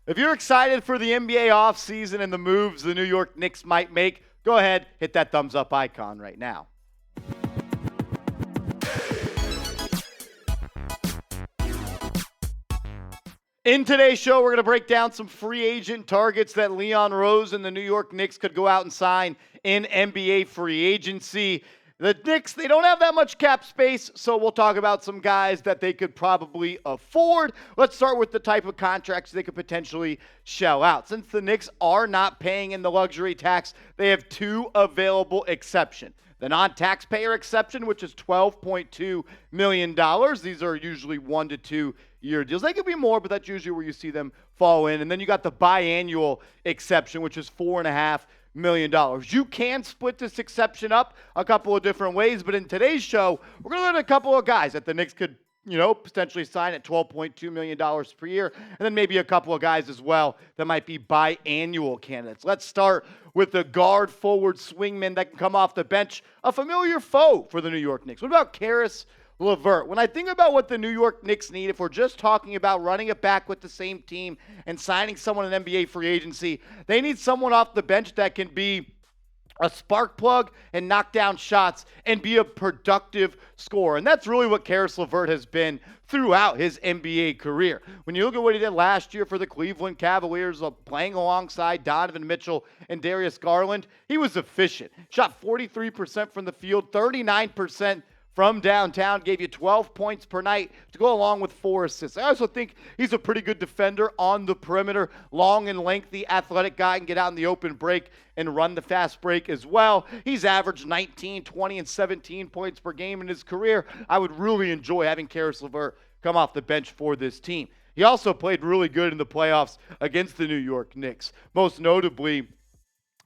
If you're excited for the NBA offseason and the moves the New York Knicks might make, go ahead, hit that thumbs up icon right now. In today's show, we're going to break down some free agent targets that Leon Rose and the New York Knicks could go out and sign in NBA free agency. The Knicks, they don't have that much cap space, so we'll talk about some guys that they could probably afford. Let's start with the type of contracts they could potentially shell out. Since the Knicks are not paying in the luxury tax, they have two available exceptions. The non-taxpayer exception, which is $12.2 million. These are usually 1 to 2 year deals. They could be more, but that's usually where you see them fall in. And then you got the biannual exception, which is $4.5 million. You can split this exception up a couple of different ways, but in today's show, we're going to learn a couple of guys that the Knicks could potentially sign at $12.2 million per year, and then maybe a couple of guys as well that might be biannual candidates. Let's start with the guard forward swingman that can come off the bench, a familiar foe for the New York Knicks. What about Caris LeVert? When I think about what the New York Knicks need, if we're just talking about running it back with the same team and signing someone in NBA free agency, they need someone off the bench that can be a spark plug and knock down shots and be a productive scorer. And that's really what Caris LeVert has been throughout his NBA career. When you look at what he did last year for the Cleveland Cavaliers, playing alongside Donovan Mitchell and Darius Garland, he was efficient. Shot 43% from the field, 39% from downtown, gave you 12 points per night to go along with 4 assists. I also think he's a pretty good defender on the perimeter. Long and lengthy, athletic guy, can get out in the open break and run the fast break as well. He's averaged 19, 20, and 17 points per game in his career. I would really enjoy having Caris LeVert come off the bench for this team. He also played really good in the playoffs against the New York Knicks, most notably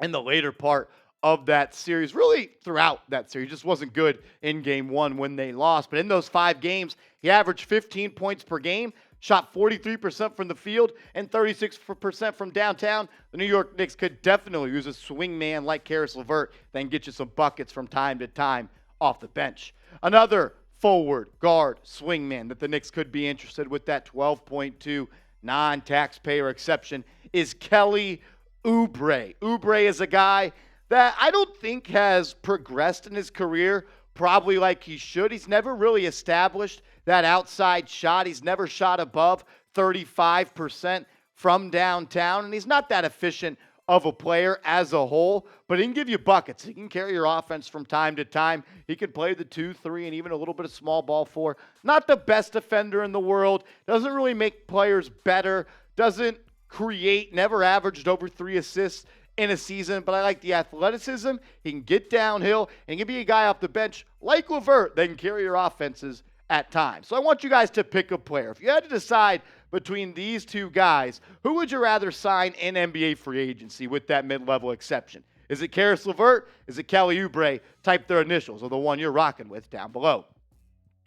in the later part of that series, really throughout that series. Just wasn't good in game 1 when they lost. But in those 5 games, he averaged 15 points per game, shot 43% from the field and 36% from downtown. The New York Knicks could definitely use a swing man like Caris LeVert that can get you some buckets from time to time off the bench. Another forward, guard, swing man that the Knicks could be interested with that 12.2 non-taxpayer exception is Kelly Oubre. Oubre is a guy that I don't think has progressed in his career probably like he should. He's never really established that outside shot. He's never shot above 35% from downtown, and he's not that efficient of a player as a whole, but he can give you buckets. He can carry your offense from time to time. He can play the 2, 3, and even a little bit of small ball 4. Not the best defender in the world. Doesn't really make players better. Doesn't create, never averaged over 3 assists in a season, but I like the athleticism. He can get downhill and can be a guy off the bench like LeVert that can carry your offenses at times. So I want you guys to pick a player. If you had to decide between these two guys, who would you rather sign in NBA free agency with that mid-level exception? Is it Caris LeVert? Is it Kelly Oubre? Type their initials or the one you're rocking with down below.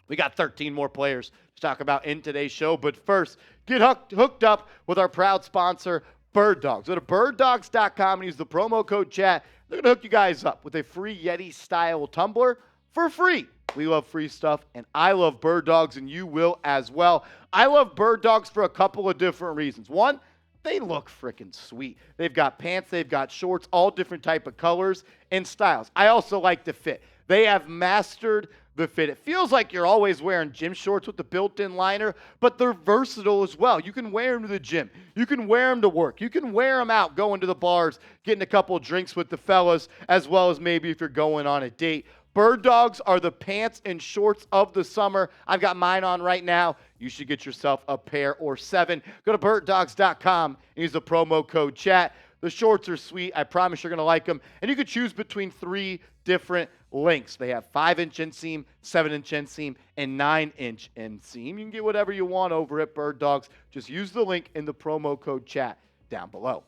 We got 13 more players to talk about in today's show, but first, get hooked up with our proud sponsor, Bird Dogs. Go to birddogs.com and use the promo code chat. They're going to hook you guys up with a free Yeti-style tumbler for free. We love free stuff, and I love Bird Dogs, and you will as well. I love Bird Dogs for a couple of different reasons. One, they look freaking sweet. They've got pants, they've got shorts, all different type of colors and styles. I also like the fit. They have mastered the fit. It feels like you're always wearing gym shorts with the built-in liner, but they're versatile as well. You can wear them to the gym. You can wear them to work. You can wear them out going to the bars, getting a couple of drinks with the fellas, as well as maybe if you're going on a date. Bird Dogs are the pants and shorts of the summer. I've got mine on right now. You should get yourself a pair or 7. Go to birddogs.com and use the promo code chat. The shorts are sweet. I promise you're going to like them. And you can choose between 3 different lengths. They have 5-inch inseam, 7-inch inseam, and 9-inch inseam. You can get whatever you want over at Bird Dogs. Just use the link in the promo code chat down below.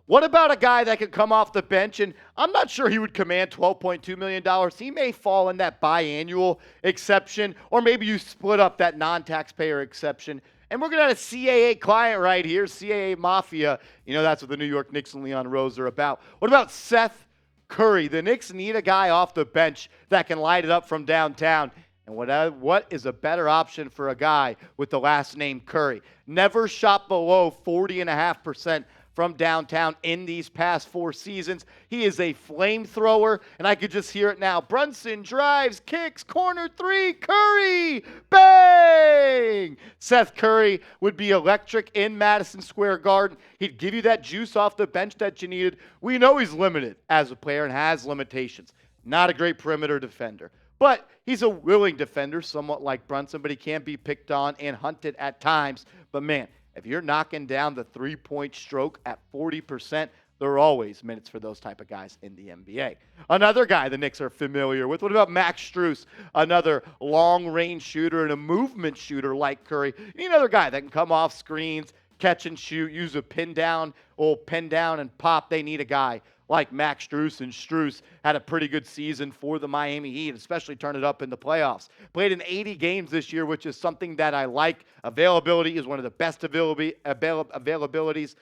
What about a guy that could come off the bench, and I'm not sure he would command $12.2 million. He may fall in that biannual exception, or maybe you split up that non-taxpayer exception. And we're going to have a CAA client right here, CAA Mafia. You know, that's what the New York Knicks and Leon Rose are about. What about Seth Curry? The Knicks need a guy off the bench that can light it up from downtown. And what is a better option for a guy with the last name Curry? Never shot below 40.5% from downtown in these past 4 seasons. He is a flamethrower, and I could just hear it now. Brunson drives, kicks, corner 3, Curry, bang! Seth Curry would be electric in Madison Square Garden. He'd give you that juice off the bench that you needed. We know he's limited as a player and has limitations. Not a great perimeter defender. But he's a willing defender, somewhat like Brunson, but he can be picked on and hunted at times. But man, if you're knocking down the three-point stroke at 40%, there are always minutes for those type of guys in the NBA. Another guy the Knicks are familiar with. What about Max Strus? Another long-range shooter and a movement shooter like Curry. You need another guy that can come off screens, catch and shoot, use a pin down and pop. They need a guy like Max Strus, and Strus had a pretty good season for the Miami Heat, especially turned it up in the playoffs. Played in 80 games this year, which is something that I like. Availability is one of the best availabilities.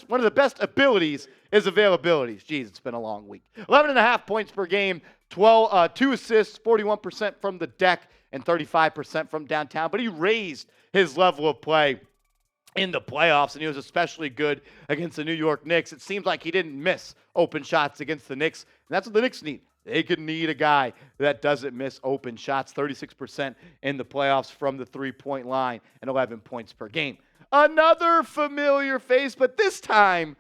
One of the best abilities is availabilities. Jeez, it's been a long week. 11.5 points per game, 2 assists, 41% from the deck, and 35% from downtown. But he raised his level of play in the playoffs, and he was especially good against the New York Knicks. It seems like he didn't miss open shots against the Knicks, and that's what the Knicks need. They could need a guy that doesn't miss open shots. 36% in the playoffs from the three-point line and 11 points per game. Another familiar face, but this time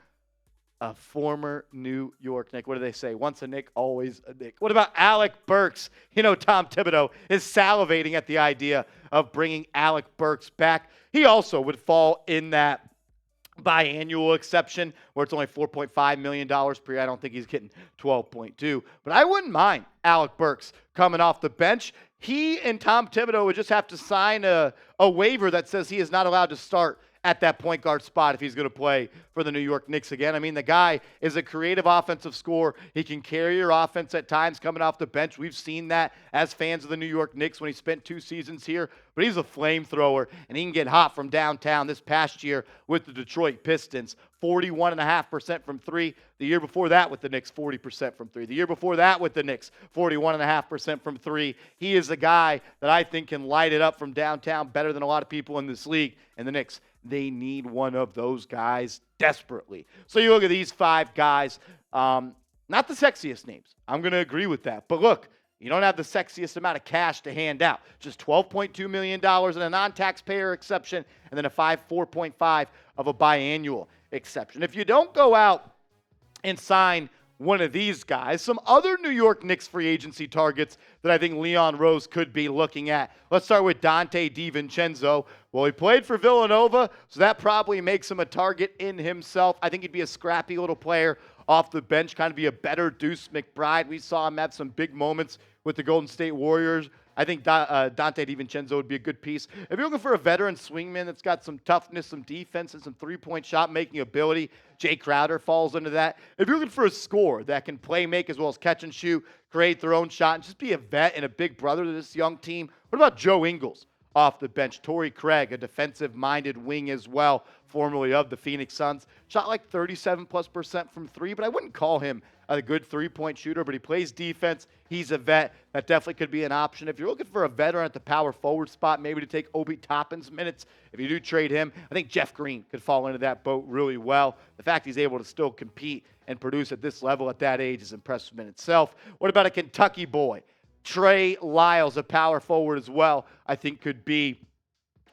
a former New York Knick. What do they say? Once a Knick, always a Knick. What about Alec Burks? You know, Tom Thibodeau is salivating at the idea of bringing Alec Burks back. He also would fall in that biannual exception where it's only $4.5 million per year. I don't think he's getting 12.2. But I wouldn't mind Alec Burks coming off the bench. He and Tom Thibodeau would just have to sign a waiver that says he is not allowed to start at that point guard spot if he's going to play for the New York Knicks again. I mean, the guy is a creative offensive scorer. He can carry your offense at times coming off the bench. We've seen that as fans of the New York Knicks when he spent 2 seasons here. But he's a flamethrower, and he can get hot from downtown. This past year with the Detroit Pistons, 41.5% from 3. The year before that with the Knicks, 40% from 3. The year before that with the Knicks, 41.5% from 3. He is a guy that I think can light it up from downtown better than a lot of people in this league. And the Knicks, they need one of those guys desperately. So you look at these 5 guys, not the sexiest names. I'm going to agree with that. But look, you don't have the sexiest amount of cash to hand out. Just $12.2 million and a non-taxpayer exception, and then a 4.5 of a biannual exception. If you don't go out and sign one of these guys, some other New York Knicks free agency targets that I think Leon Rose could be looking at. Let's start with Donte DiVincenzo. Well, he played for Villanova, so that probably makes him a target in himself. I think he'd be a scrappy little player off the bench, kind of be a better Deuce McBride. We saw him have some big moments with the Golden State Warriors. I think Donte DiVincenzo would be a good piece. If you're looking for a veteran swingman that's got some toughness, some defense, and some three-point shot-making ability, Jae Crowder falls into that. If you're looking for a scorer that can play make as well as catch and shoot, create their own shot, and just be a vet and a big brother to this young team, what about Joe Ingles off the bench? Torrey Craig, a defensive-minded wing as well, formerly of the Phoenix Suns. Shot like 37+% from 3, but I wouldn't call him a good three-point shooter, but he plays defense. He's a vet. That definitely could be an option. If you're looking for a veteran at the power forward spot, maybe to take Obi Toppin's minutes, if you do trade him, I think Jeff Green could fall into that boat really well. The fact he's able to still compete and produce at this level at that age is impressive in itself. What about a Kentucky boy? Trey Lyles, a power forward as well, I think could be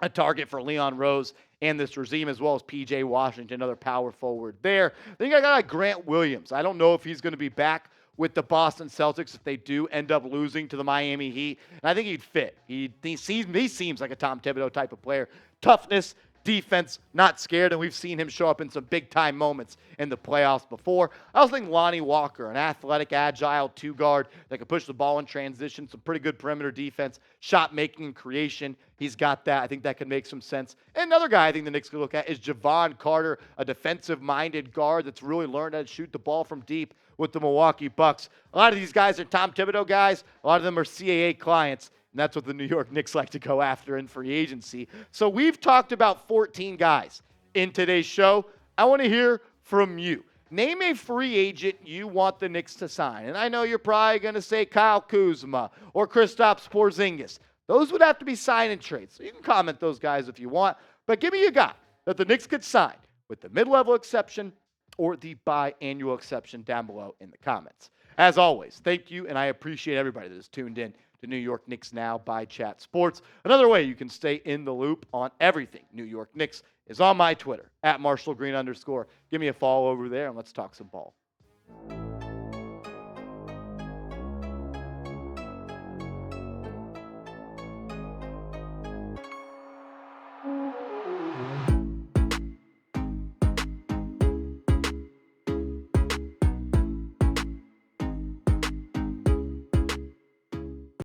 a target for Leon Rose and this regime, as well as P.J. Washington, another power forward there. Then you got Grant Williams. I don't know if he's going to be back with the Boston Celtics if they do end up losing to the Miami Heat. And I think he'd fit. He seems like a Tom Thibodeau type of player. Toughness, defense, not scared, and we've seen him show up in some big-time moments in the playoffs before. I also think Lonnie Walker, an athletic, agile two-guard that can push the ball in transition, some pretty good perimeter defense, shot-making and creation. He's got that. I think that could make some sense. And another guy I think the Knicks could look at is Jevon Carter, a defensive-minded guard that's really learned how to shoot the ball from deep with the Milwaukee Bucks. A lot of these guys are Tom Thibodeau guys. A lot of them are CAA clients. And that's what the New York Knicks like to go after in free agency. So we've talked about 14 guys in today's show. I want to hear from you. Name a free agent you want the Knicks to sign. And I know you're probably going to say Kyle Kuzma or Kristaps Porzingis. Those would have to be sign and trades. So you can comment those guys if you want. But give me a guy that the Knicks could sign with the mid-level exception or the biannual exception down below in the comments. As always, thank you, and I appreciate everybody that is tuned in to New York Knicks Now by Chat Sports. Another way you can stay in the loop on everything New York Knicks is on my Twitter, @MarshallGreen_. Give me a follow over there, and let's talk some ball.